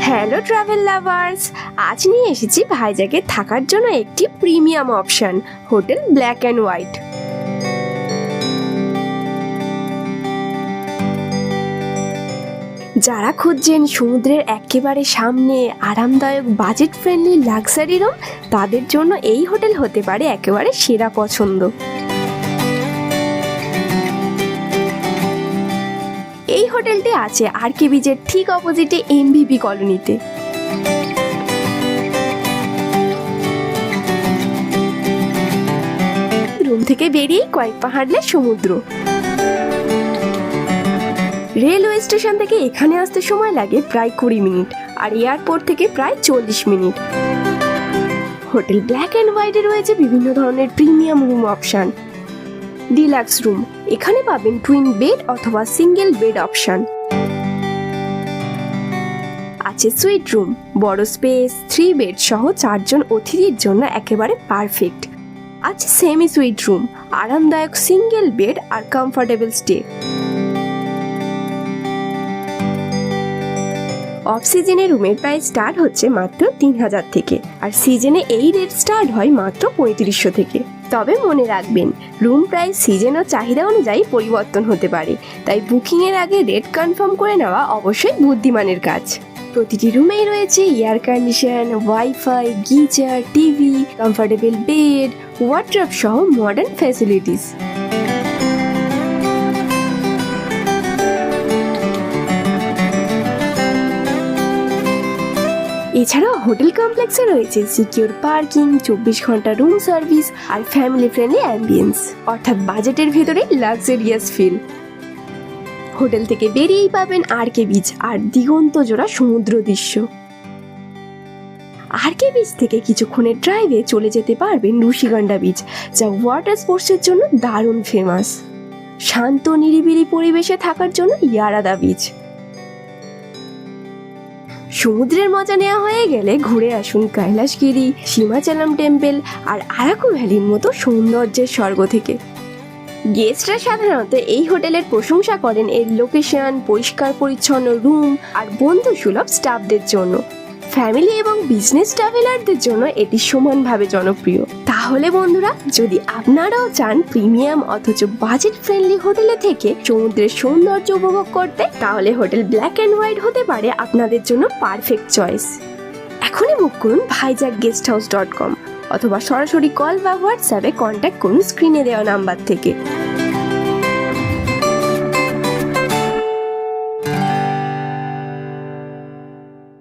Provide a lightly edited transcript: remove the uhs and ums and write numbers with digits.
Hello travel lovers, আজ নিয়ে এসেছি ভাইজ্যাগে থাকার জন্য একটি premium option, hotel black and white. যারা খুঁজছেন সমুদ্রের একেবারে সামনে আরামদায়ক বাজেট ফ্রেন্ডলি লাক্সারি রুম, তাদের জন্য এই হোটেল হতে পারে একেবারে সেরা পছন্দ। এই হোটেলটি আছে আরকে বিচের ঠিক অপোজিটে এমভিপি কলোনিতে। রুম থেকে বেরিয়ে কয়েক পা হাঁটলে সমুদ্র। রেলওয়ে স্টেশন থেকে এখানে আসতে সময় লাগে প্রায় 20 মিনিট, আর এয়ারপোর্ট থেকে প্রায় 40 মিনিট। হোটেল ব্ল্যাক অ্যান্ড হোয়াইটে রয়েছে বিভিন্ন ধরনের premium room option. Deluxe room, এখানে পাবেন টুইন বেড অথবা সিঙ্গেল বেড অপশন। আছে সুইট রুম, বড় স্পেস, 3 বেড সহ 4 জন অতিথির জন্য একেবারে পারফেক্ট। আছে সেমি সুইট রুম, আরামদায়ক সিঙ্গেল বেড আর কমফোর্টেবল স্টে। অফ সিজনে রুমের প্রাইস স্টার্ট হচ্ছে মাত্র 3000 থেকে, আর সিজনে এই রেট স্টার্ট হয় মাত্র 3500 থেকে। তবে মনে রাখবেন, রুম প্রাইস সিজন ও চাহিদা অনুযায়ী পরিবর্তন হতে পারে, তাই বুকিংয়ের আগে রেট কনফার্ম করে নেওয়া অবশ্যই বুদ্ধিমানের কাজ। প্রতিটি রুমেই রয়েছে air condition, wifi, geyser, TV, comfortable bed, wardrobe সহ মডার্ন ফ্যাসিলিটিস। এছাড়াও হোটেল কমপ্লেক্সে রয়েছে সিকিউর পার্কিং, 24 ঘন্টা রুম সার্ভিস আর ফ্যামিলি ফ্রেন্ডলি অ্যাম্বিয়েন্স, অর্থাৎ বাজেটের ভেতরে লাক্সারিয়াস ফিল। হোটেল থেকে বেরিয়েই পাবেন আরকে বিচ আর দিগন্ত জোড়া সমুদ্র দৃশ্য। আরকে বিচ থেকে কিছুক্ষণের ড্রাইভে চলে যেতে পারবেন ঋষিগন্ধা বিচ, যা ওয়াটার স্পোর্টসের জন্য দারুণ ফেমাস। শান্ত নিরিবিলি পরিবেশে থাকার জন্য ইয়ারাদা বিচ। সমুদ্রের মজা নেওয়া হয়ে গেলে ঘুরে আসুন কৈলাসগিরি, সীমাচলম টেম্পল আর আরাকু ভ্যালির মতো সৌন্দর্যের স্বর্গ থেকে। গেস্টরা সাধারণত এই হোটেলের প্রশংসা করেন এর লোকেশন, পরিষ্কার পরিচ্ছন্ন রুম আর বন্ধু সুলভ স্টাফদের জন্য। ফ্যামিলি এবং বিজনেস ট্রাভেলারদের জন্য এটি সমানভাবে জনপ্রিয়। তাহলে বন্ধুরা, যদি আপনারাও চান প্রিমিয়াম অথচ বাজেট ফ্রেন্ডলি হোটেলে থেকে সমুদ্রের সৌন্দর্য উপভোগ করতে, তাহলে হোটেল ব্ল্যাক অ্যান্ড হোয়াইট হতে পারে আপনাদের জন্য পারফেক্ট চয়েস। এখনই বুক করুন vijackguesthouse.com অথবা সরাসরি কল বা হোয়াটসঅ্যাপে কন্ট্যাক্ট করুন স্ক্রিনে দেওয়া নাম্বার থেকে।